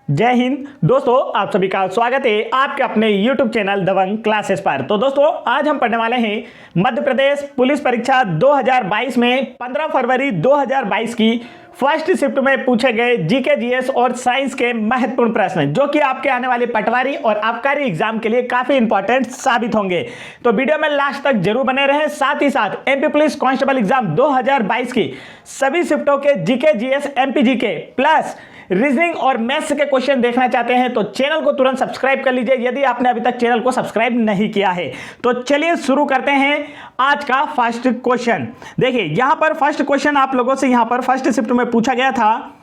जय हिंद दोस्तों, आप सभी का स्वागत है आपके अपने YouTube चैनल दबंग क्लासेस पर। तो दोस्तों, आज हम पढ़ने वाले हैं मध्य प्रदेश पुलिस परीक्षा 2022 में 15 फरवरी 2022 की फर्स्ट शिफ्ट में पूछे गए जीके जीएस और साइंस के महत्वपूर्ण प्रश्न, जो कि आपके आने वाले पटवारी और आबकारी एग्जाम के लिए काफी इंपॉर्टेंट साबित होंगे। तो वीडियो में लास्ट तक जरूर बने रहें। साथ ही साथ एमपी पुलिस कांस्टेबल एग्जाम 2022 की सभी शिफ्टों के GK GS MP GK plus reasoning और मैथ्स के क्वेश्चन देखना चाहते हैं तो चैनल को तुरंत सब्सक्राइब कर लीजिए, यदि आपने अभी तक चैनल को सब्सक्राइब नहीं किया है। तो चलिए शुरू करते हैं आज का फर्स्ट क्वेश्चन। देखिए, यहां पर फर्स्ट क्वेश्चन आप लोगों से यहां पर फर्स्ट शिफ्ट में पूछा गया था,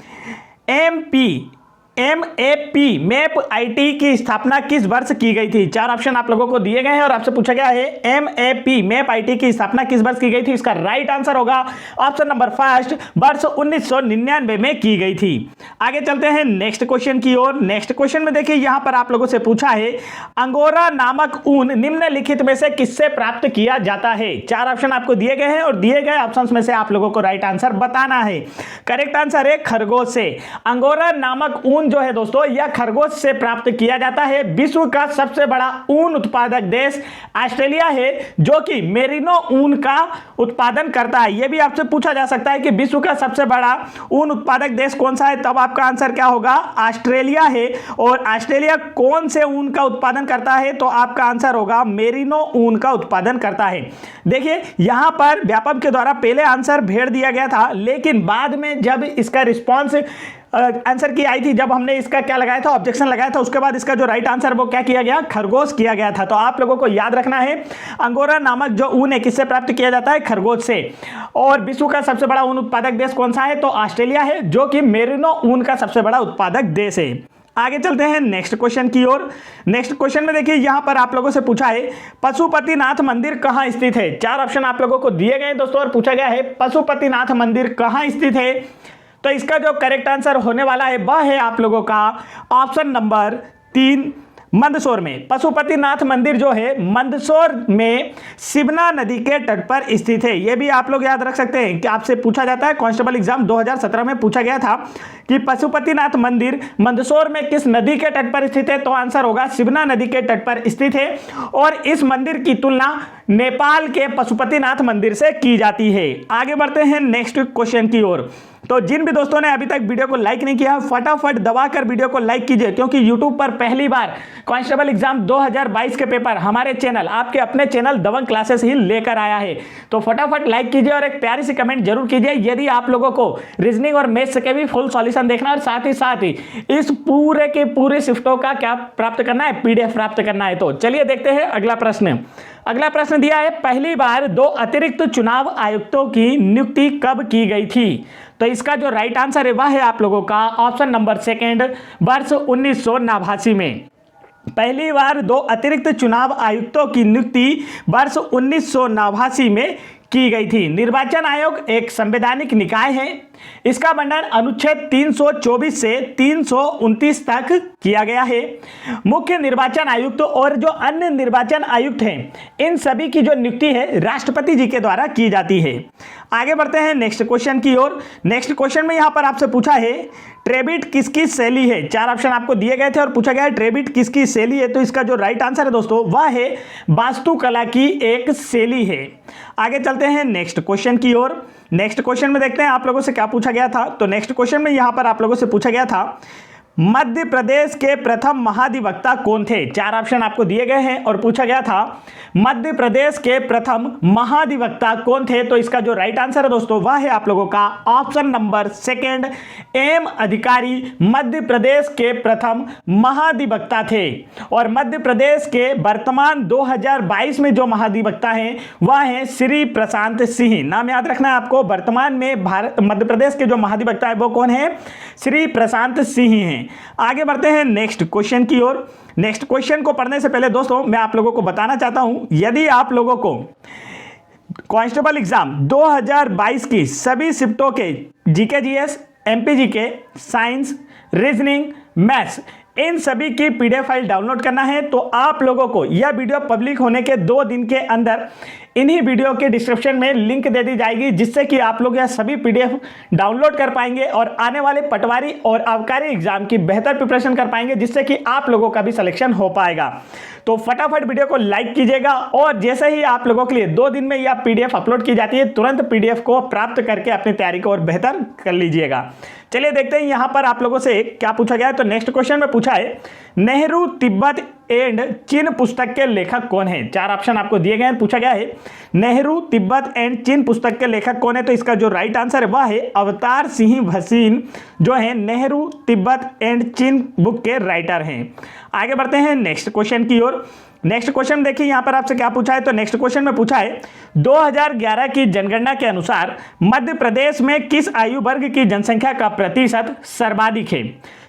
एमएपी मैप आईटी की स्थापना किस वर्ष की गई थी। चार ऑप्शन आप लोगों को दिए गए हैं और आपसे पूछा गया है एमएपी मैप आईटी की स्थापना किस वर्ष की गई थी। इसका राइट आंसर होगा ऑप्शन नंबर फर्स्ट, वर्ष 1999 में की गई थी। आगे चलते हैं नेक्स्ट क्वेश्चन की ओर। नेक्स्ट क्वेश्चन में देखिए, यहां पर आप लोगों से पूछा है अंगोरा नामक ऊन निम्नलिखित में से किससे प्राप्त किया जाता है। चार ऑप्शन आपको दिए गए हैं और दिए गए ऑप्शन में से आप लोगों को राइट आंसर बताना है। करेक्ट आंसर है खरगोश से। अंगोरा नामक ऊन जो है दोस्तों, यह खरगोश से प्राप्त किया जाता है। विश्व का सबसे बड़ा ऊन उत्पादक देश ऑस्ट्रेलिया है, जो कि मेरिनो ऊन का उत्पादन करता है। यह भी आपसे पूछा जा सकता है कि विश्व का सबसे बड़ा ऊन उत्पादक देश कौन सा है, तब आपका आंसर क्या होगा, ऑस्ट्रेलिया है। और ऑस्ट्रेलिया कौन से ऊन का उत्पादन करता है, तो आपका आंसर होगा मेरिनो ऊन का उत्पादन करता है। देखिए, यहां पर व्यापक के द्वारा पहले आंसर भेड़ दिया गया था, लेकिन बाद में जब इसका रिस्पॉन्स आंसर की आई थी, जब हमने इसका क्या लगाया था, ऑब्जेक्शन लगाया था, उसके बाद इसका जो राइट आंसर वो क्या किया गया, खरगोश किया गया था। तो आप लोगों को याद रखना है, अंगोरा नामक जो ऊन है किससे प्राप्त किया जाता है, खरगोश से। और विश्व का सबसे बड़ा ऊन उत्पादक देश कौन सा है, तो ऑस्ट्रेलिया है, जो कि मेरिनो ऊन का सबसे बड़ा उत्पादक देश है। आगे चलते हैं नेक्स्ट क्वेश्चन की ओर। नेक्स्ट क्वेश्चन में देखिए, यहां पर आप लोगों से पूछा है पशुपतिनाथ मंदिर कहां स्थित है। चार ऑप्शन आप लोगों को दिए गए दोस्तों और पूछा गया है पशुपतिनाथ मंदिर कहां स्थित है। तो इसका जो करेक्ट आंसर होने वाला है वह है आप लोगों का ऑप्शन नंबर 3, मंदसौर में। पशुपतिनाथ मंदिर जो है मंदसौर में शिवना नदी के तट पर स्थित है। यह भी आप लोग याद रख सकते हैं कि आपसे पूछा जाता है, कांस्टेबल एग्जाम 2017 में पूछा गया था कि पशुपतिनाथ मंदिर मंदसौर में किस नदी के तट पर स्थित है, तो आंसर होगा शिवना नदी के तट पर स्थित है। और इस मंदिर की तुलना नेपाल के पशुपतिनाथ मंदिर से की जाती है। आगे बढ़ते हैं नेक्स्ट क्वेश्चन की ओर। तो जिन भी दोस्तों ने अभी तक वीडियो को लाइक नहीं किया, फटाफट दबाकर वीडियो को लाइक कीजिए, क्योंकि YouTube पर पहली बार कांस्टेबल एग्जाम 2022 के पेपर हमारे चैनल, आपके अपने चैनल दबंग क्लासेस ही लेकर आया है। तो फटाफट लाइक कीजिए और एक प्यारी सी कमेंट जरूर कीजिए, यदि आप लोगों को रीजनिंग और मैथ्स के भी फुल सॉल्यूशन देखना है और साथ ही इस पूरे के पूरे शिफ्टों का क्या प्राप्त करना है, PDF प्राप्त करना है। तो चलिए देखते हैं अगला प्रश्न। अगला प्रश्न दिया है, पहली बार 2 अतिरिक्त चुनाव आयुक्तों की नियुक्ति कब की गई थी। तो इसका जो राइट आंसर है वह है आप लोगों का ऑप्शन नंबर सेकंड, वर्ष 1989 में। पहली बार 2 अतिरिक्त चुनाव आयुक्तों की नियुक्ति वर्ष 1989 में की गई थी। निर्वाचन आयोग एक संवैधानिक निकाय है। इसका वर्णन अनुच्छेद 324 से 329 तक किया गया है। मुख्य निर्वाचन आयुक्त और जो अन्य निर्वाचन आयुक्त हैं, इन सभी की जो नियुक्ति है राष्ट्रपति जी के द्वारा की जाती है। आगे बढ़ते हैं नेक्स्ट क्वेश्चन की ओर। नेक्स्ट क्वेश्चन में यहां पर आपसे पूछा है ट्रेबिट किसकी शैली है। चार ऑप्शन आपको दिए गए थे और पूछा गया है ट्रेबिट किसकी शैली है। तो इसका जो राइट आंसर है दोस्तों वह है वास्तुकला की एक शैली है। आगे चलते हैं नेक्स्ट क्वेश्चन की ओर। नेक्स्ट क्वेश्चन में देखते हैं आप लोगों से क्या पूछा गया था। तो नेक्स्ट क्वेश्चन में यहां पर आप लोगों से पूछा गया था मध्य प्रदेश के प्रथम महाधिवक्ता कौन थे। चार ऑप्शन आपको दिए गए हैं और पूछा गया था मध्य प्रदेश के प्रथम महाधिवक्ता कौन थे। तो इसका जो राइट आंसर है दोस्तों वह है आप लोगों का ऑप्शन नंबर सेकंड, एम अधिकारी मध्य प्रदेश के प्रथम महाधिवक्ता थे। और मध्य प्रदेश के वर्तमान 2022 में जो महाधिवक्ता हैं वह हैं श्री प्रशांत सिंह। नाम याद रखना है आपको, वर्तमान में मध्य प्रदेश के जो महाधिवक्ता है वो कौन है, श्री प्रशांत सिंह हैं। आगे बढ़ते हैं नेक्स्ट क्वेश्चन की ओर। नेक्स्ट क्वेश्चन को पढ़ने से पहले दोस्तों मैं आप लोगों को बताना चाहता हूं, यदि आप लोगों को कांस्टेबल एग्जाम 2022 की सभी शिफ्टों के GK GS, MP GK, science, reasoning, maths, इन सभी की PDF फाइल डाउनलोड करना है तो आप लोगों को यह वीडियो पब्लिक होने के 2 दिन के अंदर इन्हीं वीडियो के डिस्क्रिप्शन में लिंक दे दी जाएगी, जिससे कि आप लोग यह सभी PDF डाउनलोड कर पाएंगे और आने वाले पटवारी और आबकारी एग्जाम की बेहतर प्रिपरेशन कर पाएंगे, जिससे कि आप लोगों का भी सिलेक्शन हो पाएगा। तो फटाफट वीडियो को लाइक कीजिएगा और जैसे ही आप लोगों के लिए 2 दिन में यह PDF अपलोड की जाती है, तुरंत PDF को प्राप्त करके अपनी तैयारी को और बेहतर कर लीजिएगा। चलिए देखते हैं यहां पर आप लोगों से क्या पूछा गया है। तो नेक्स्ट क्वेश्चन में पूछा है, नेहरू तिब्बत एंड चीन पुस्तक के लेखक कौन है? 4 ऑप्शन आपको दिए गए हैं। पूछा गया है नेहरू तिब्बत एंड चीन पुस्तक के लेखक कौन है? तो इसका जो राइट आंसर है वह है अवतार सिंह भसीन, जो है नेहरू तिब्बत एंड चीन बुक के राइटर हैं। आगे बढ़ते हैं नेक्स्ट क्वेश्चन की ओर। नेक्स्ट क्वेश्चन देखिए यहां पर आपसे क्या पूछा है। तो नेक्स्ट क्वेश्चन में पूछा है 2011 की जनगणना के अनुसार मध्य प्रदेश में किस आयु वर्ग की जनसंख्या का प्रतिशत सर्वाधिक है?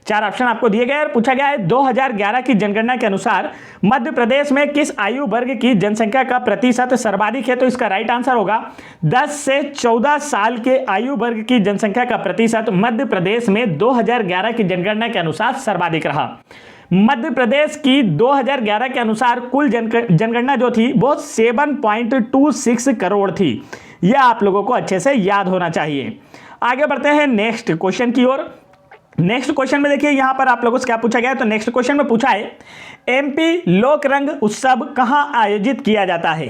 4 ऑप्शन आपको दिए गए हैं। पूछा गया है 2011 की जनगणना के अनुसार मध्य प्रदेश में किस आयु वर्ग की जनसंख्या का प्रतिशत सर्वाधिक है? तो इसका राइट आंसर होगा 10 से 14 साल के आयु वर्ग की जनसंख्या का प्रतिशत मध्य प्रदेश में 2011 की जनगणना के अनुसार सर्वाधिक रहा। मध्य प्रदेश की 2011 के अनुसार कुल जनगणना जो थी वो 7.26 करोड़ थी। यह आप लोगों को अच्छे से याद होना चाहिए। आगे बढ़ते हैं नेक्स्ट क्वेश्चन की ओर। नेक्स्ट क्वेश्चन में देखिए यहां पर आप लोगों से क्या पूछा गया है। तो नेक्स्ट क्वेश्चन में पूछा है MP लोक रंग उत्सव कहां आयोजित किया जाता है?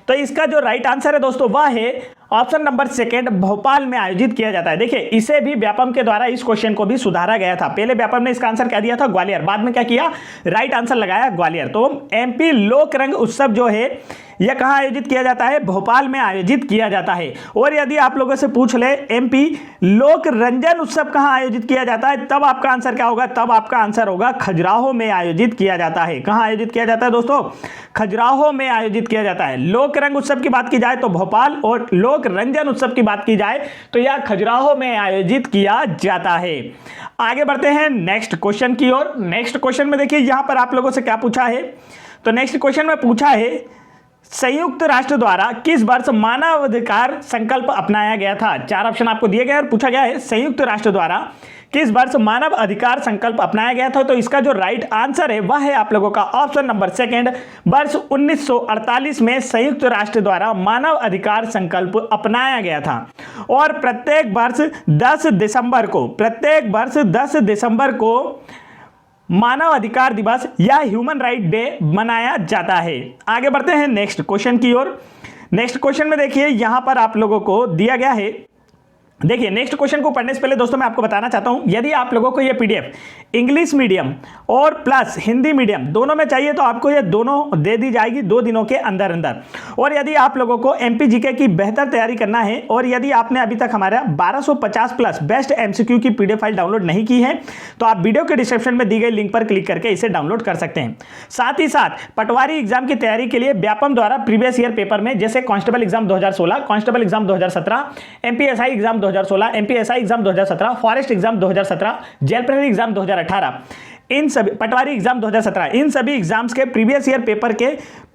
तो इसका जो राइट आंसर है दोस्तों वह है ऑप्शन नंबर 2 भोपाल में आयोजित किया जाता है। देखिए इसे भी व्यापम के द्वारा इस क्वेश्चन को भी सुधारा गया था। पहले व्यापम ने इसका आंसर क्या दिया था? ग्वालियर। बाद में क्या किया? राइट आंसर लगाया ग्वालियर। तो MP लोक रंग उत्सव जो है यह कहां आयोजित किया जाता है? भोपाल में आयोजित किया जाता है। और यदि आप लोगों से पूछ ले MP लोक रंजन उत्सव कहां आयोजित किया जाता है, तब आपका आंसर क्या होगा? तब आपका आंसर होगा खजुराहो में आयोजित किया जाता है। कहां आयोजित किया जाता है दोस्तों? खजुराहो में आयोजित किया जाता है। लोक रंग उत्सव की बात की जाए तो भोपाल, और लोक रंजन उत्सव की बात की जाए तो यह खजुराहो में आयोजित किया जाता है। आगे बढ़ते हैं नेक्स्ट क्वेश्चन की ओर। नेक्स्ट क्वेश्चन में देखिए यहां पर आप लोगों से क्या पूछा है। तो नेक्स्ट क्वेश्चन में पूछा है संयुक्त राष्ट्र द्वारा किस वर्ष मानवाधिकार संकल्प अपनाया गया था? 4 ऑप्शन आपको दिए गए और पूछा गया है संयुक्त राष्ट्र द्वारा किस वर्ष मानव अधिकार संकल्प अपनाया गया था? तो इसका जो राइट आंसर है वह है आप लोगों का ऑप्शन नंबर 2 वर्ष 1948 में संयुक्त राष्ट्र द्वारा मानव अधिकार संकल्प अपनाया गया था। और प्रत्येक वर्ष 10 दिसंबर को मानव अधिकार दिवस या ह्यूमन राइट डे मनाया जाता है। आगे बढ़ते हैं नेक्स्ट क्वेश्चन की ओर। नेक्स्ट क्वेश्चन में देखिए यहां पर आप लोगों को दिया गया है। देखिए नेक्स्ट क्वेश्चन को पढ़ने से पहले दोस्तों मैं आपको बताना चाहता हूं, यदि आप लोगों को ये PDF इंग्लिश मीडियम और प्लस हिंदी मीडियम दोनों में चाहिए तो आपको ये दोनों दे दी जाएगी 2 दिनों के अंदर अंदर। और यदि आप लोगों को MP GK की बेहतर तैयारी करना है और यदि आपने अभी तक हमारा 1250 प्लस बेस्ट MCQ की PDF फाइल डाउनलोड नहीं की है तो आप वीडियो के डिस्क्रिप्शन में दी गई लिंक पर क्लिक करके इसे डाउनलोड कर सकते हैं। साथ ही साथ पटवारी एग्जाम की तैयारी के लिए व्यापम द्वारा प्रीवियस ईयर पेपर में जैसे constable exam 2016, constable exam 2017, MPSI exam 2016, MPSI exam 2017, forest exam 2017, jail प्रहरी एग्जाम 2018, इन सभी पटवारी एग्जाम 2017, इन सभी एग्जाम्स के प्रीवियस ईयर पेपर के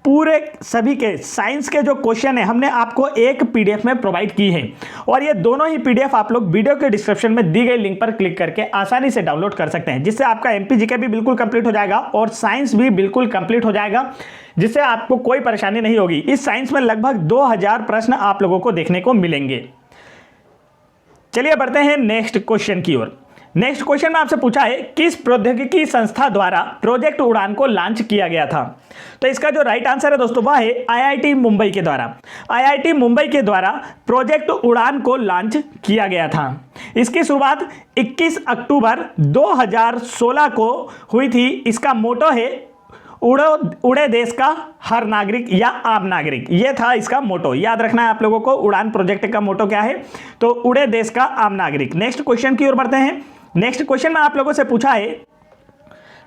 पूरे सभी के साइंस के जो क्वेश्चन है हमने आपको एक PDF में प्रोवाइड की है। और ये दोनों ही PDF आप लोग वीडियो के डिस्क्रिप्शन में दी गई लिंक पर क्लिक करके आसानी से डाउनलोड कर सकते हैं, जिससे आपका MP GK भी बिल्कुल कंप्लीट हो जाएगा और साइंस भी बिल्कुल कंप्लीट हो जाएगा, जिससे आपको कोई परेशानी नहीं होगी। इस साइंस में लगभग 2000 प्रश्न आप लोगों को देखने को मिलेंगे। चलिए बढ़ते हैं नेक्स्ट क्वेश्चन की ओर। नेक्स्ट क्वेश्चन में आपसे पूछा है किस प्रौद्योगिकी संस्था द्वारा प्रोजेक्ट उड़ान को लॉन्च किया गया था? तो इसका जो राइट आंसर है दोस्तों वह है IIT मुंबई के द्वारा। IIT मुंबई के द्वारा प्रोजेक्ट उड़ान को लॉन्च किया गया था। इसकी शुरुआत 21 अक्टूबर 2016 को हुई थी। इसका मोटो है उड़े देश का हर नागरिक या आम नागरिक, ये था इसका मोटो। याद रखना है आप लोगों को उड़ान प्रोजेक्ट का मोटो क्या है, तो उड़े देश का आम नागरिक। नेक्स्ट क्वेश्चन की ओर बढ़ते हैं। नेक्स्ट क्वेश्चन में आप लोगों से पूछा है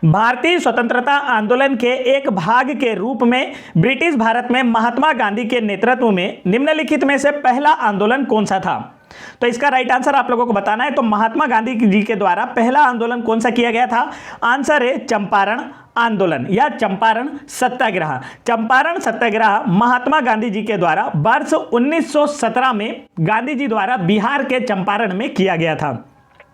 भारतीय स्वतंत्रता आंदोलन के एक भाग के रूप में ब्रिटिश भारत में महात्मा गांधी के नेतृत्व में निम्नलिखित में से पहला आंदोलन कौन सा था? तो इसका राइट आंसर आप लोगों को बताना है। तो महात्मा गांधी जी के द्वारा पहला आंदोलन कौन सा किया गया था? आंसर है चंपारण आंदोलन या चंपारण सत्याग्रह। चंपारण सत्याग्रह महात्मा गांधी जी के द्वारा वर्ष 1917 में गांधी जी द्वारा बिहार के चंपारण में किया गया था।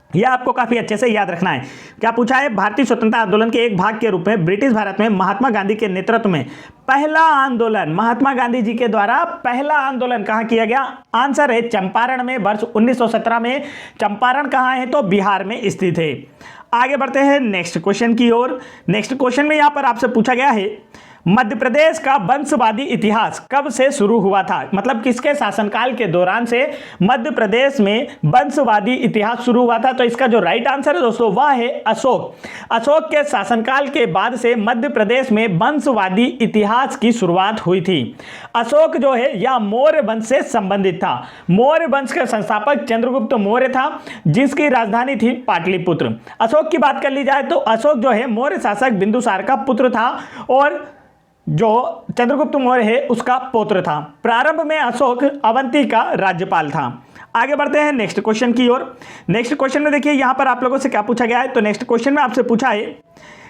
यह आपको काफी अच्छे से याद रखना है। क्या पूछा है, भारतीय स्वतंत्रता आंदोलन के एक भाग के रूप में ब्रिटिश भारत में महात्मा गांधी के नेतृत्व में पहला आंदोलन, महात्मा गांधी जी के द्वारा पहला आंदोलन कहां किया गया? आंसर है चंपारण में, वर्ष 1917 में। चंपारण कहां है? तो बिहार में स्थित है। आगे बढ़ते हैं नेक्स्ट क्वेश्चन की ओर। नेक्स्ट क्वेश्चन में यहां पर आपसे पूछा गया है, मध्य प्रदेश का वंशवादी इतिहास कब से शुरू हुआ था? मतलब किसके शासनकाल के दौरान से मध्य प्रदेश में वंशवादी इतिहास शुरू हुआ था? तो इसका जो राइट आंसर है दोस्तों वह है अशोक। अशोक के शासनकाल के बाद से मध्य प्रदेश में वंशवादी इतिहास की शुरुआत हुई थी। अशोक जो है यह मौर्य वंश से संबंधित था। मौर्य वंश का संस्थापक चंद्रगुप्त मौर्य था, जिसकी राजधानी थी पाटलिपुत्र। अशोक की बात कर ली जाए तो अशोक जो है मौर्य शासक बिंदुसार का पुत्र था और जो चंद्रगुप्त मौर्य है उसका पौत्र था। प्रारंभ में अशोक अवंती का राज्यपाल था। आगे बढ़ते हैं नेक्स्ट क्वेश्चन की ओर। नेक्स्ट क्वेश्चन में देखिए यहां पर आप लोगों से क्या पूछा गया है। तो नेक्स्ट क्वेश्चन में आपसे पूछा है,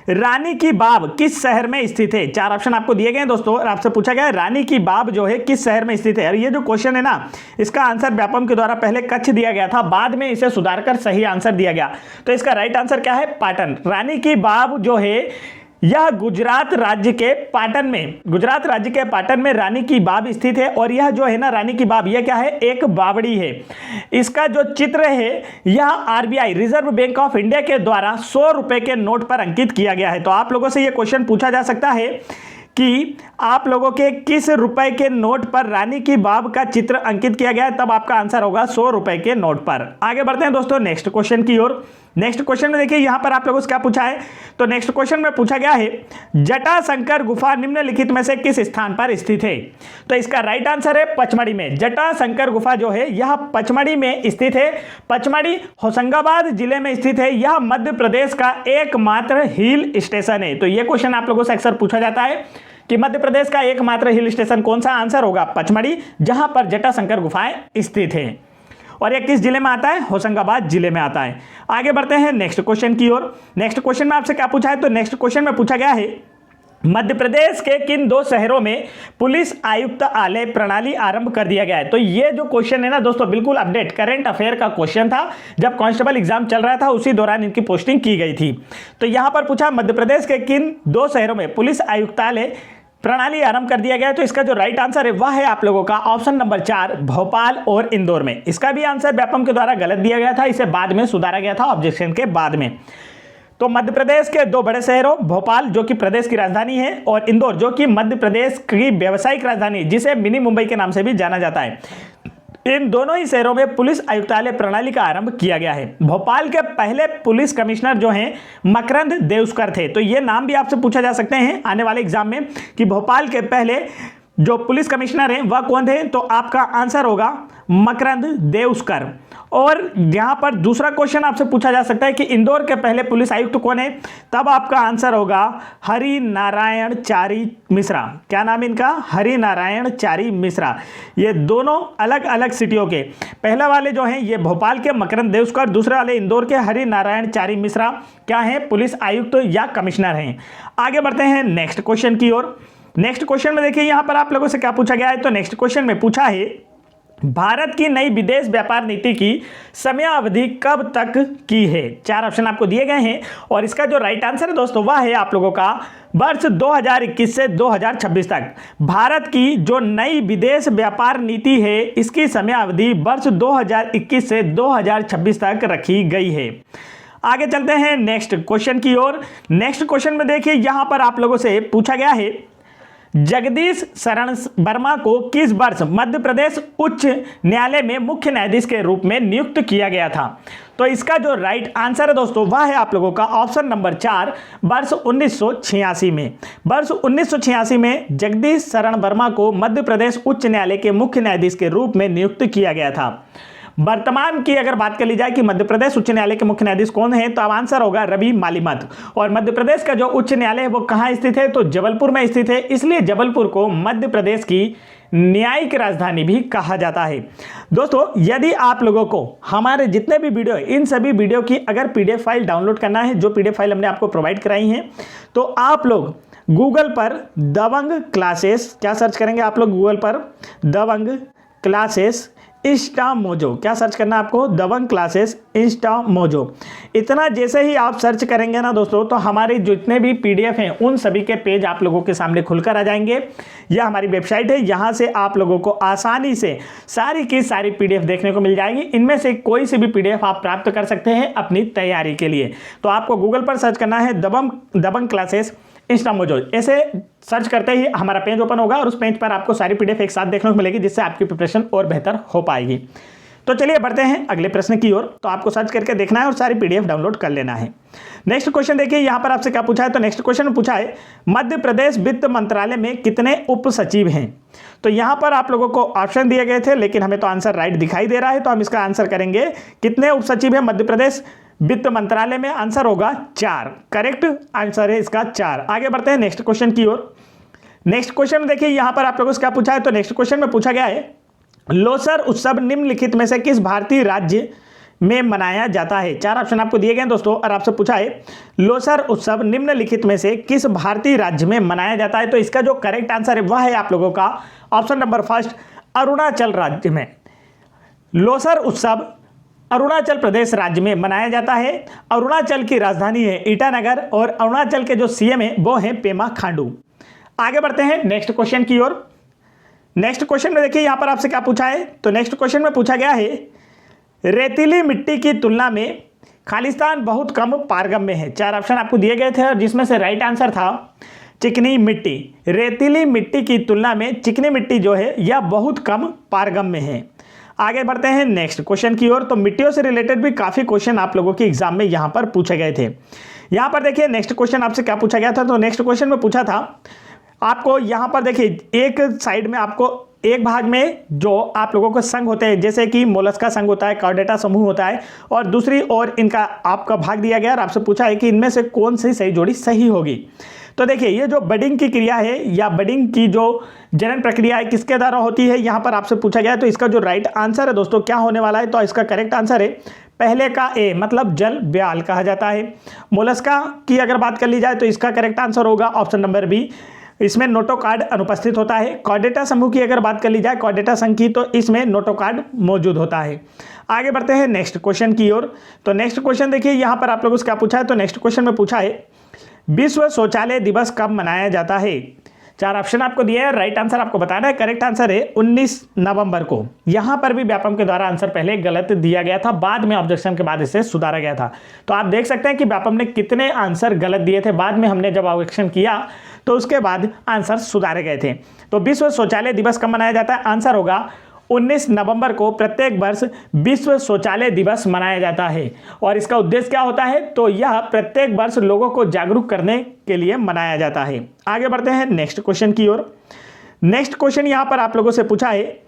रानी की बाव किस शहर में स्थित है? 4 ऑप्शन आपको दिए गए हैं दोस्तों और आपसे पूछा गया है रानी की बाव जो है किस शहर में स्थित है। और ये जो क्वेश्चन है ना, इसका आंसर व्यापम के द्वारा पहले कच्छ दिया गया था, बाद में इसे सुधार कर सही आंसर दिया गया। तो इसका राइट आंसर क्या है? पाटन। रानी की बाव जो है यह गुजरात राज्य के पाटन में रानी की बाव स्थित है। और यह जो है ना रानी की बाव, यह क्या है? एक बावड़ी है। इसका जो चित्र है यह RBI reserve bank of India के द्वारा 100 रुपए के नोट पर अंकित किया गया है। तो आप लोगों से यह क्वेश्चन पूछा जा सकता है कि आप लोगों के किस रुपए के नोट पर रानी की बाव का चित्र अंकित किया गया है? तब आपका आंसर होगा 100 रुपए के नोट पर। आगे बढ़ते हैं दोस्तों नेक्स्ट क्वेश्चन की ओर। नेक्स्ट क्वेश्चन में देखिए यहां पर आप लोगों से क्या पूछा है। तो नेक्स्ट क्वेश्चन में पूछा गया है, जटाशंकर गुफा निम्नलिखित में से किस स्थान पर स्थित है? तो इसका राइट आंसर है पचमढ़ी में। जटाशंकर गुफा जो है यह पचमढ़ी में स्थित है। पचमढ़ी होशंगाबाद जिले में स्थित है। यह मध्य प्रदेश का एकमात्र हिल स्टेशन है। तो यह क्वेश्चन आप लोगों से अक्सर पूछा जाता है कि मध्य प्रदेश का एकमात्र हिल स्टेशन कौन सा? आंसर होगा पचमढ़ी, जहां पर जटाशंकर गुफाएं स्थित है। और यह किस जिले में आता है? होशंगाबाद जिले में आता है। आगे बढ़ते हैं नेक्स्ट क्वेश्चन की ओर। नेक्स्ट क्वेश्चन में आपसे क्या पूछा है? तो नेक्स्ट क्वेश्चन में पूछा गया है, मध्य प्रदेश के किन 2 शहरों में पुलिस आयुक्तालय प्रणाली आरंभ कर दिया गया है? तो ये जो क्वेश्चन है ना दोस्तों, बिल्कुल अपडेट करंट अफेयर का क्वेश्चन था। जब कांस्टेबल एग्जाम चल रहा था उसी दौरान इनकी पोस्टिंग की गई थी। तो यहां पर पूछा मध्य प्रदेश के किन 2 शहरों में पुलिस आयुक्तालय प्रणाली आरंभ कर दिया गया है? तो इसका जो राइट आंसर है वह है आप लोगों का ऑप्शन नंबर 4, भोपाल और इंदौर में। इसका भी आंसर व्यापम के द्वारा गलत दिया गया था, इसे बाद में सुधारा गया था ऑब्जेक्शन के बाद में। तो मध्य प्रदेश के 2 बड़े शहरों, भोपाल जो कि प्रदेश की राजधानी है और इंदौर जो कि मध्य प्रदेश की व्यावसायिक राजधानी, जिसे मिनी मुंबई के नाम से भी जाना जाता है, इन दोनों ही शहरों में पुलिस आयुक्तालय प्रणाली का आरंभ किया गया है। भोपाल के पहले पुलिस कमिश्नर जो हैं मकरंद देउस्कर थे। तो ये नाम भी आपसे पूछा जा सकते हैं आने वाले एग्जाम में कि भोपाल के पहले जो पुलिस कमिश्नर हैं वह कौन थे? तो आपका आंसर होगा मकरंद देउस्कर। और यहां पर दूसरा क्वेश्चन आपसे पूछा जा सकता है कि इंदौर के पहले पुलिस आयुक्त कौन है? तब आपका आंसर होगा हरि नारायण चारी मिश्रा। क्या नाम इनका? हरि नारायण चारी मिश्रा। ये दोनों अलग अलग सिटियों के, पहला वाले जो हैं ये भोपाल के मकरंद देउस्कर, दूसरे वाले इंदौर के हरि नारायण चारी मिश्रा क्या है? पुलिस आयुक्त या कमिश्नर हैं। आगे बढ़ते हैं नेक्स्ट क्वेश्चन की ओर। नेक्स्ट क्वेश्चन में देखिए यहां पर आप लोगों से क्या पूछा गया है। तो नेक्स्ट क्वेश्चन में पूछा है, भारत की नई विदेश व्यापार नीति की समयावधि कब तक की है? 4 ऑप्शन आपको दिए गए हैं और इसका जो राइट आंसर है दोस्तों वह है आप लोगों का वर्ष 2021 से 2026 तक। भारत की जो नई विदेश व्यापार नीति है इसकी समयावधि वर्ष 2021 से 2026 तक रखी गई है। आगे चलते हैं नेक्स्ट क्वेश्चन की ओर। नेक्स्ट क्वेश्चन में देखिए यहां पर आप लोगों से पूछा गया है, जगदीश शरण वर्मा को किस वर्ष मध्य प्रदेश उच्च न्यायालय में मुख्य न्यायाधीश के रूप में नियुक्त किया गया था? तो इसका जो राइट आंसर है दोस्तों वह है आप लोगों का ऑप्शन नंबर 4, वर्ष 1986 में। वर्ष 1986 में जगदीश शरण वर्मा को मध्य प्रदेश उच्च न्यायालय के मुख्य न्यायाधीश के रूप में नियुक्त किया गया था। वर्तमान की अगर बात कर ली जाए कि मध्य प्रदेश उच्च न्यायालय के मुख्य न्यायाधीश कौन है, तो अब आंसर होगा रवि मालीमत। और मध्य प्रदेश का जो उच्च न्यायालय है वो कहाँ स्थित है? तो जबलपुर में स्थित है, इसलिए जबलपुर को मध्य प्रदेश की न्यायिक राजधानी भी कहा जाता है। दोस्तों यदि आप लोगों को हमारे जितने भी वीडियो इन सभी वीडियो की अगर पीडीएफ फाइल डाउनलोड करना है, जो पीडीएफ फाइल हमने आपको प्रोवाइड कराई है, तो आप लोग गूगल पर दबंग क्लासेस, क्या सर्च करेंगे आप लोग गूगल पर? दबंग क्लासेस इंस्टा मोजो। क्या सर्च करना है आपको? दबंग क्लासेस इंस्टा मोजो। इतना जैसे ही आप सर्च करेंगे ना दोस्तों, तो हमारे जितने भी पीडीएफ हैं उन सभी के पेज आप लोगों के सामने खुलकर आ जाएंगे। यह हमारी वेबसाइट है, यहाँ से आप लोगों को आसानी से सारी की सारी पीडीएफ देखने को मिल जाएगी। इनमें से कोई सी भी पीडीएफ आप प्राप्त कर सकते हैं अपनी तैयारी के लिए। तो आपको गूगल पर सर्च करना है दबंग क्लासेस इंस्टा मोजो। ऐसे सर्च करते ही हमारा पेज ओपन होगा और उस पेज पर आपको सारी पीडीएफ एक साथ देखने को मिलेगी, जिससे आपकी प्रिपरेशन और बेहतर हो पाएगी। तो चलिए बढ़ते हैं अगले प्रश्न की ओर। तो आपको सर्च करके देखना है और सारी पीडीएफ डाउनलोड कर लेना है। नेक्स्ट क्वेश्चन देखिए, यहाँ पर आपसे क्या पूछा है। तो नेक्स्ट क्वेश्चन में पूछा है मध्य प्रदेश वित्त मंत्रालय में कितने उप सचिव हैं। तो यहाँ पर आप लोगों को ऑप्शन दिए गए थे, लेकिन हमें तो आंसर राइट दिखाई दे रहा है, तो हम इसका आंसर करेंगे कितने उप सचिव है मध्य प्रदेश वित्त मंत्रालय में। आंसर होगा 4। करेक्ट आंसर है इसका 4। आगे बढ़ते हैं नेक्स्ट क्वेश्चन की ओर। नेक्स्ट क्वेश्चन में देखिए, यहां पर आप लोगों से क्या पूछा है। तो नेक्स्ट क्वेश्चन में पूछा गया है लोसर उत्सव निम्नलिखित में से किस भारतीय राज्य में मनाया जाता है। 4 ऑप्शन आपको दिए गए हैं दोस्तों, और आपसे पूछा है लोसर उत्सव निम्नलिखित में से किस भारतीय राज्य में मनाया जाता है। तो इसका जो करेक्ट आंसर है वह है आप लोगों का ऑप्शन नंबर फर्स्ट, अरुणाचल राज्य में। लोसर उत्सव अरुणाचल प्रदेश राज्य में मनाया जाता है। अरुणाचल की राजधानी है ईटानगर और अरुणाचल के जो सीएम है वो है पेमा खांडू। आगे बढ़ते हैं नेक्स्ट क्वेश्चन की ओर। नेक्स्ट क्वेश्चन में देखिए, यहां पर आपसे क्या पूछा है। तो नेक्स्ट क्वेश्चन में पूछा गया है रेतीली मिट्टी की तुलना में खालिस्तान बहुत कम पारगम्य है। 4 ऑप्शन आपको दिए गए थे और जिसमें से राइट आंसर था चिकनी मिट्टी। रेतीली मिट्टी की तुलना में चिकनी मिट्टी जो है यह बहुत कम पारगम्य है। आगे बढ़ते हैं नेक्स्ट क्वेश्चन की ओर। तो मिट्टियों से रिलेटेड भी काफी क्वेश्चन आप लोगों के एग्जाम में यहां पर पूछे गए थे। यहां पर देखिए नेक्स्ट क्वेश्चन आपसे क्या पूछा गया था। तो नेक्स्ट क्वेश्चन में पूछा था आपको, यहां पर देखिए एक साइड में आपको एक भाग में जो आप लोगों को संघ होते हैं, जैसे कि मोलस्का संघ होता है, कॉर्डेटा समूह होता है, और दूसरी ओर इनका आपका भाग दिया गया और आपसे पूछा है कि इनमें से कौन सी सही जोड़ी सही होगी। तो देखिए ये जो बडिंग की क्रिया है या बडिंग की जो जनन प्रक्रिया है किसके द्वारा होती है, यहां पर आपसे पूछा गया है। तो इसका जो राइट आंसर है दोस्तों क्या होने वाला है। तो इसका करेक्ट आंसर है पहले का ए, मतलब जल ब्याल कहा जाता है। मोलस्का की अगर बात कर ली जाए तो इसका करेक्ट आंसर होगा ऑप्शन नंबर बी, इसमें नोटोकार्ड अनुपस्थित होता है। कॉर्डेटा समूह की अगर बात कर ली जाए, कॉर्डेटा संघ की, तो इसमें नोटोकार्ड मौजूद होता है। आगे बढ़ते हैं नेक्स्ट क्वेश्चन की ओर। तो नेक्स्ट क्वेश्चन देखिए, यहां पर आप लोगों से क्या पूछा है। तो नेक्स्ट क्वेश्चन में पूछा है विश्व शौचालय दिवस कब मनाया जाता है। 4 ऑप्शन आपको दिए हैं, राइट आंसर आपको बताना है। करेक्ट आंसर है 19 नवंबर को। यहां पर भी व्यापम के द्वारा आंसर पहले गलत दिया गया था, बाद में ऑब्जेक्शन के बाद इसे सुधारा गया था। तो आप देख सकते हैं कि व्यापम ने कितने आंसर गलत दिए थे, बाद में हमने जब ऑब्जेक्शन किया तो उसके बाद आंसर सुधारे गए थे। तो विश्व शौचालय दिवस कब मनाया जाता है। आंसर होगा 19 नवंबर को प्रत्येक वर्ष विश्व शौचालय दिवस मनाया जाता है। और इसका उद्देश्य क्या होता है। तो यह प्रत्येक वर्ष लोगों को जागरूक करने के लिए मनाया जाता है। आगे बढ़ते हैं नेक्स्ट क्वेश्चन की ओर। नेक्स्ट क्वेश्चन यहां पर आप लोगों से पूछा है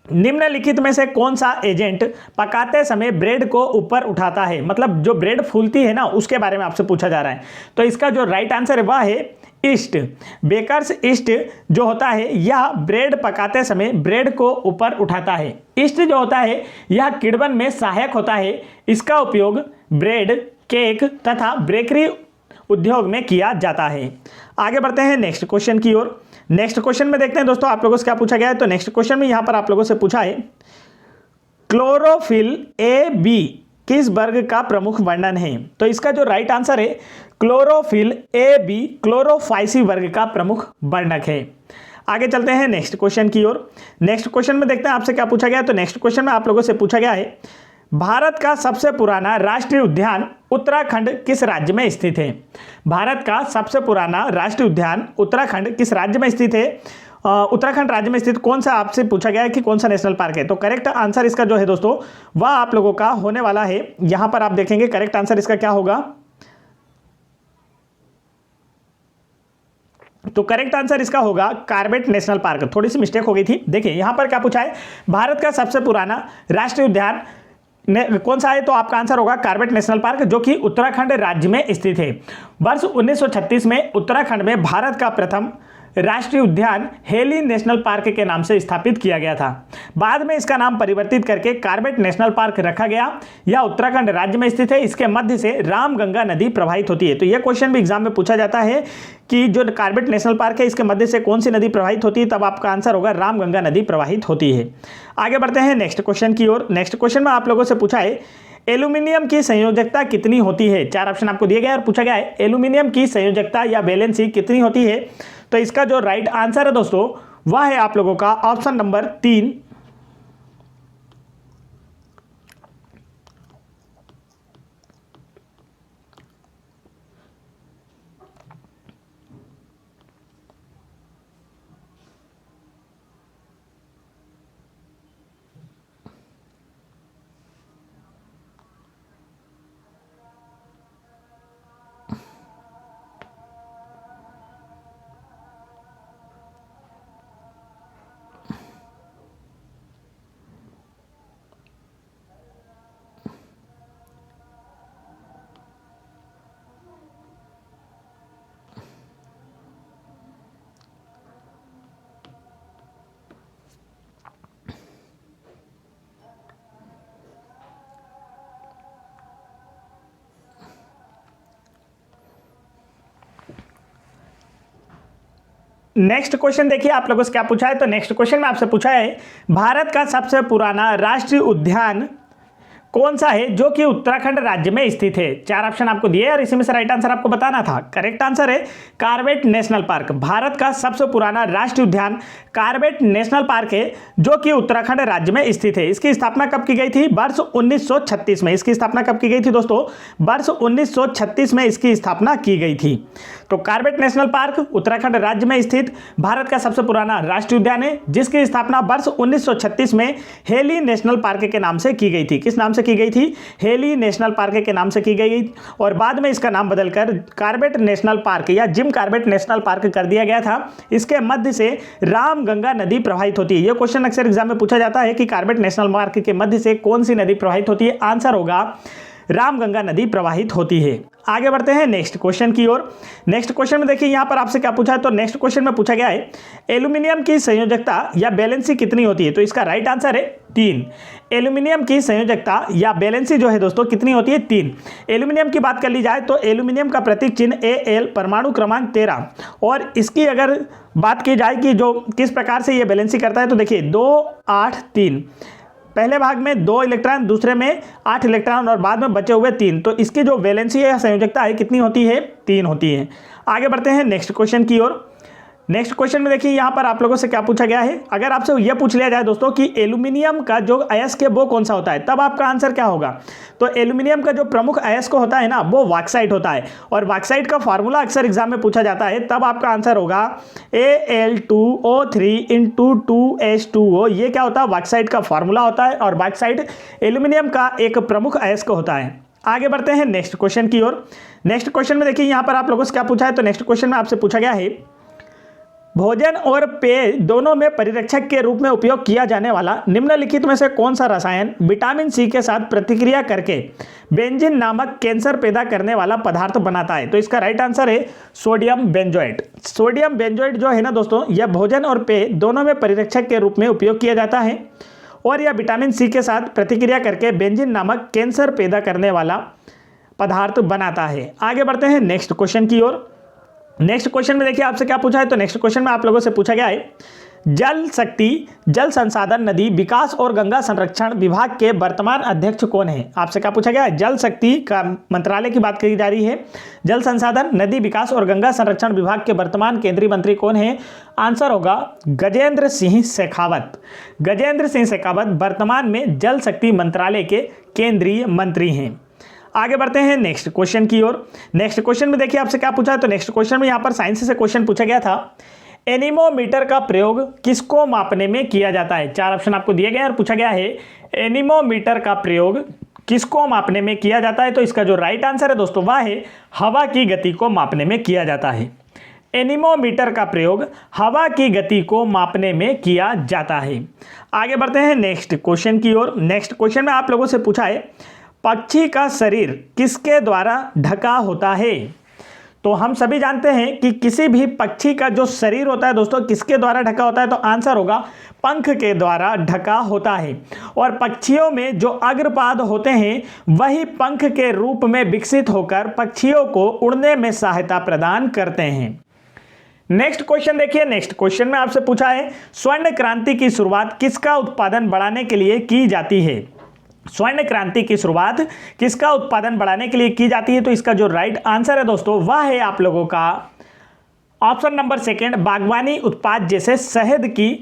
निम्नलिखित में से कौन सा एजेंट पकाते समय ब्रेड को ऊपर उठाता है। मतलब जो ब्रेड फूलती है ना उसके बारे में आपसे पूछा जा रहा है। तो इसका जो राइट आंसर है वह है ईस्ट। बेकर्स ईस्ट जो होता है यह ब्रेड पकाते समय ब्रेड को ऊपर उठाता है। ईस्ट जो होता है यह किण्वन में सहायक होता है। इसका उपयोग ब्रेड, केक तथा बेकरी उद्योग में किया जाता है। आगे बढ़ते हैं नेक्स्ट क्वेश्चन की ओर। नेक्स्ट क्वेश्चन में देखते हैं दोस्तों आप लोगों से क्या पूछा गया है। तो नेक्स्ट क्वेश्चन में यहां पर आप लोगों से पूछा है क्लोरोफिल ए बी किस वर्ग का प्रमुख वर्णन है। तो इसका जो राइट आंसर है क्लोरोफिल ए बी क्लोरोफाइसी वर्ग का प्रमुख वर्णक है। आगे चलते हैं नेक्स्ट क्वेश्चन की ओर। नेक्स्ट क्वेश्चन में देखते हैं आपसे क्या पूछा गया है। तो नेक्स्ट क्वेश्चन में आप लोगों से पूछा गया है भारत का सबसे पुराना राष्ट्रीय उद्यान उत्तराखंड किस राज्य में स्थित है। भारत का सबसे पुराना राष्ट्रीय उद्यान उत्तराखंड किस राज्य में स्थित है। उत्तराखंड राज्य में स्थित कौन सा आपसे पूछा गया है कि कौन सा नेशनल पार्क है। तो करेक्ट आंसर इसका जो है दोस्तों वह आप लोगों का होने वाला है, यहां पर आप देखेंगे करेक्ट आंसर इसका क्या होगा। तो करेक्ट आंसर इसका होगा कार्बेट नेशनल पार्क। थोड़ी सी मिस्टेक हो गई थी। देखिए यहां पर क्या पूछा है भारत का सबसे पुराना राष्ट्रीय उद्यान कौन सा है। तो आपका आंसर होगा कार्बेट नेशनल पार्क जो कि उत्तराखंड राज्य में स्थित है। वर्ष 1936 में उत्तराखंड में भारत का प्रथम राष्ट्रीय उद्यान हेली नेशनल पार्क के नाम से स्थापित किया गया था। बाद में इसका नाम परिवर्तित करके कार्बेट नेशनल पार्क रखा गया। यह उत्तराखंड राज्य में स्थित है। इसके मध्य से रामगंगा नदी प्रवाहित होती है। तो यह क्वेश्चन भी एग्जाम में पूछा जाता है कि जो कार्बेट नेशनल पार्क है इसके मध्य से कौन सी नदी प्रवाहित होती है, तब आपका आंसर होगा रामगंगा नदी प्रवाहित होती है। आगे बढ़ते हैं नेक्स्ट क्वेश्चन की ओर। नेक्स्ट क्वेश्चन में आप लोगों से पूछा है एल्यूमिनियम की संयोजकता कितनी होती है। 4 ऑप्शन आपको दिए गए और पूछा गया है एल्यूमिनियम की संयोजकता या वैलेंसी कितनी होती है। तो इसका जो राइट आंसर है दोस्तों वह है आप लोगों का ऑप्शन नंबर 3। नेक्स्ट क्वेश्चन देखिए आप लोगों से क्या पूछा है। तो नेक्स्ट क्वेश्चन में आपसे पूछा है भारत का सबसे पुराना राष्ट्रीय उद्यान कौन सा है जो कि उत्तराखंड राज्य में स्थित है। 4 ऑप्शन आपको दिए और इसी में से राइट आंसर आपको बताना था। करेक्ट आंसर है कार्बेट नेशनल पार्क। भारत का सबसे पुराना राष्ट्रीय उद्यान कार्बेट नेशनल पार्क है जो कि उत्तराखंड राज्य में स्थित है। इसकी स्थापना कब की गई थी? वर्ष 1936 में। इसकी स्थापना कब की गई थी दोस्तों? वर्ष 1936 में इसकी स्थापना की गई थी। तो कार्बेट नेशनल पार्क उत्तराखंड राज्य में स्थित भारत का सबसे पुराना राष्ट्रीय उद्यान है जिसकी स्थापना वर्ष 1936 में हेली नेशनल पार्क के नाम से की गई थी। किस नाम से की गई थी? हेली नेशनल पार्क के नाम से की गई और बाद में इसका नाम बदलकर कार्बेट नेशनल पार्क या जिम कार्बेट नेशनल पार्क कर दिया गया था। इसके मध्य से रामगंगा नदी प्रवाहित होती है। यह क्वेश्चन अक्सर एग्जाम में पूछा जाता है कि कार्बेट नेशनल पार्क के मध्य से कौन सी नदी प्रवाहित होती है। आंसर होगा रामगंगा नदी प्रवाहित होती है। आगे बढ़ते हैं नेक्स्ट क्वेश्चन की ओर। नेक्स्ट क्वेश्चन में देखिए यहां पर आपसे क्या पूछा है। तो नेक्स्ट क्वेश्चन में पूछा गया है एल्यूमिनियम की संयोजकता या बैलेंसी कितनी होती है। तो इसका राइट आंसर है 3। एल्यूमिनियम की संयोजकता या बैलेंसी जो है दोस्तों कितनी होती है? 3। एल्यूमिनियम की बात कर ली जाए तो एल्यूमिनियम का प्रतीक चिन्ह Al, परमाणु क्रमांक 13। और इसकी अगर बात की जाए कि जो किस प्रकार से ये बैलेंसी करता है तो देखिए 2 8 3, पहले भाग में 2 इलेक्ट्रॉन, दूसरे में 8 इलेक्ट्रॉन और बाद में बचे हुए 3। तो इसकी जो वैलेंसी है संयोजकता है कितनी होती है? 3 होती है। आगे बढ़ते हैं नेक्स्ट क्वेश्चन की ओर। नेक्स्ट क्वेश्चन में देखिए यहाँ पर आप लोगों से क्या पूछा गया है। अगर आपसे यह पूछ लिया जाए दोस्तों कि एल्यूमिनियम का जो अयस्क है वो कौन सा होता है, तब आपका आंसर क्या होगा? तो एल्यूमिनियम का जो प्रमुख अयस्क होता है ना वो बॉक्साइट होता है और बॉक्साइट का फार्मूला अक्सर एग्जाम में पूछा जाता है। तब आपका आंसर होगा Al2O3 × 2H2O। ये क्या होता है? बॉक्साइट का फार्मूला होता है और बॉक्साइट एल्यूमिनियम का एक प्रमुख अयस्क होता है। आगे बढ़ते हैं नेक्स्ट क्वेश्चन की ओर। नेक्स्ट क्वेश्चन में देखिए यहाँ पर आप लोगों से क्या पूछा है। तो नेक्स्ट क्वेश्चन में आपसे पूछा गया है भोजन और पेय दोनों में परिरक्षक के रूप में उपयोग किया जाने वाला निम्नलिखित में से कौन सा रसायन विटामिन सी के साथ प्रतिक्रिया करके बेंजीन नामक कैंसर पैदा करने वाला पदार्थ बनाता है। तो इसका राइट आंसर है सोडियम बेंजोएट। सोडियम बेंजोएट जो है ना दोस्तों यह भोजन और पेय दोनों में परिरक्षक के रूप में उपयोग किया जाता है और यह विटामिन सी के साथ प्रतिक्रिया करके बेंजीन नामक कैंसर पैदा करने वाला पदार्थ बनाता है। आगे बढ़ते हैं नेक्स्ट क्वेश्चन की ओर। नेक्स्ट क्वेश्चन में देखिए आपसे क्या पूछा है। तो नेक्स्ट क्वेश्चन में आप लोगों से पूछा गया है जल शक्ति, जल संसाधन, नदी विकास और गंगा संरक्षण विभाग के वर्तमान अध्यक्ष कौन है। आपसे क्या पूछा गया है? जल शक्ति का मंत्रालय की बात की जा रही है। जल संसाधन, नदी विकास और गंगा संरक्षण विभाग के वर्तमान केंद्रीय मंत्री कौन है? आंसर होगा गजेंद्र सिंह शेखावत। गजेंद्र सिंह शेखावत वर्तमान में जल शक्ति मंत्रालय के केंद्रीय मंत्री हैं। आगे बढ़ते हैं नेक्स्ट क्वेश्चन की ओर। नेक्स्ट क्वेश्चन में देखिए आपसे क्या पूछा है। तो नेक्स्ट क्वेश्चन में यहाँ पर साइंस से क्वेश्चन पूछा गया था एनीमोमीटर का प्रयोग किसको मापने में किया जाता है। 4 ऑप्शन आपको दिए गए और पूछा गया है एनीमोमीटर का प्रयोग किसको मापने में किया जाता है। तो इसका जो राइट आंसर है दोस्तों वह है हवा की गति को मापने में किया जाता है। एनीमोमीटर का प्रयोग हवा की गति को मापने में किया जाता है। आगे बढ़ते हैं नेक्स्ट क्वेश्चन की ओर। नेक्स्ट क्वेश्चन में आप लोगों से पूछा है पक्षी का शरीर किसके द्वारा ढका होता है। तो हम सभी जानते हैं कि किसी भी पक्षी का जो शरीर होता है दोस्तों किसके द्वारा ढका होता है, तो आंसर होगा पंख के द्वारा ढका होता है। और पक्षियों में जो अग्रपाद होते हैं वही पंख के रूप में विकसित होकर पक्षियों को उड़ने में सहायता प्रदान करते हैं। नेक्स्ट क्वेश्चन देखिए। नेक्स्ट क्वेश्चन में आपसे पूछा है स्वर्ण क्रांति की शुरुआत किसका उत्पादन बढ़ाने के लिए की जाती है। स्वर्ण क्रांति की शुरुआत किसका उत्पादन बढ़ाने के लिए की जाती है, तो इसका जो राइट आंसर है दोस्तों वह है आप लोगों का ऑप्शन नंबर सेकंड, बागवानी उत्पाद जैसे शहद की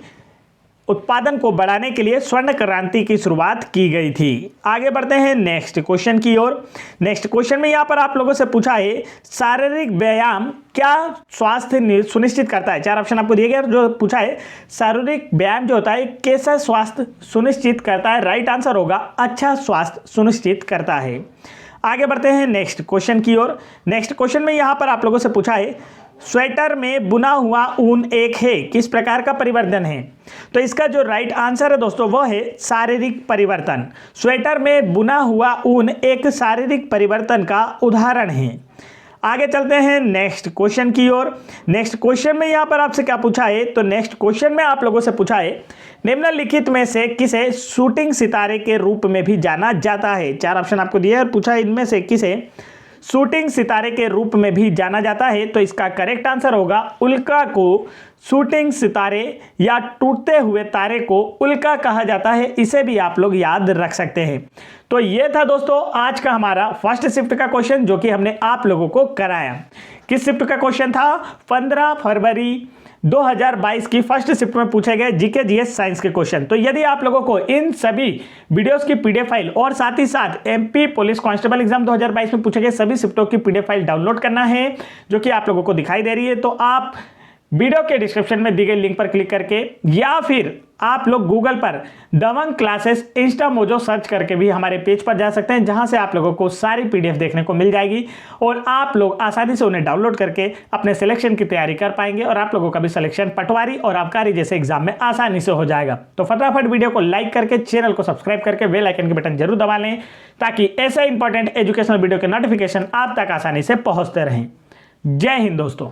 उत्पादन को बढ़ाने के लिए स्वर्ण क्रांति की शुरुआत की गई थी। आगे बढ़ते हैं नेक्स्ट क्वेश्चन की ओर। नेक्स्ट क्वेश्चन में यहाँ पर आप लोगों से पूछा है शारीरिक व्यायाम क्या स्वास्थ्य सुनिश्चित करता है। 4 ऑप्शन आपको दिए गए, जो पूछा है शारीरिक व्यायाम जो होता है कैसा स्वास्थ्य सुनिश्चित करता है। राइट आंसर होगा अच्छा स्वास्थ्य सुनिश्चित करता है। आगे बढ़ते हैं नेक्स्ट क्वेश्चन की ओर। नेक्स्ट क्वेश्चन में यहाँ पर आप लोगों से पूछा है स्वेटर में बुना हुआ ऊन एक है किस प्रकार का परिवर्तन है, तो इसका जो राइट आंसर है दोस्तों वह है शारीरिक परिवर्तन। स्वेटर में बुना हुआ ऊन एक शारीरिक परिवर्तन का उदाहरण है। आगे चलते हैं नेक्स्ट क्वेश्चन की ओर। नेक्स्ट क्वेश्चन में यहाँ पर आपसे क्या पूछा है, तो नेक्स्ट क्वेश्चन में आप लोगों से पूछा है निम्नलिखित में से किसे शूटिंग सितारे के रूप में भी जाना जाता है। 4 ऑप्शन आपको दिए और पूछा है इनमें से किसे शूटिंग सितारे के रूप में भी जाना जाता है, तो इसका करेक्ट आंसर होगा उल्का को शूटिंग सितारे या टूटते हुए तारे को उल्का कहा जाता है। इसे भी आप लोग याद रख सकते हैं। तो ये था दोस्तों आज का हमारा फर्स्ट शिफ्ट का क्वेश्चन जो कि हमने आप लोगों को कराया। किस शिफ्ट का क्वेश्चन था, 15 फरवरी 2022 की फर्स्ट शिफ्ट में पूछे गए जीके जीएस साइंस के क्वेश्चन। तो यदि आप लोगों को इन सभी वीडियोस की पीडीएफ फाइल और साथ ही साथ एमपी पुलिस कांस्टेबल एग्जाम 2022 में पूछे गए सभी शिफ्टों की पीडीएफ फाइल डाउनलोड करना है जो कि आप लोगों को दिखाई दे रही है, तो आप वीडियो के डिस्क्रिप्शन में दी गई लिंक पर क्लिक करके या फिर आप लोग गूगल पर दबंग क्लासेस इंस्टा मोजो सर्च करके भी हमारे पेज पर जा सकते हैं, जहां से आप लोगों को सारी पीडीएफ देखने को मिल जाएगी और आप लोग आसानी से उन्हें डाउनलोड करके अपने सिलेक्शन की तैयारी कर पाएंगे और आप लोगों का भी सिलेक्शन पटवारी और आबकारी जैसे एग्जाम में आसानी से हो जाएगा। तो फटाफट वीडियो को लाइक करके चैनल को सब्सक्राइब करके बेल आइकन के बटन जरूर दबा लें ताकि ऐसे इंपॉर्टेंट एजुकेशनल वीडियो के नोटिफिकेशन आप तक आसानी से पहुंचते रहें। जय हिंद दोस्तों।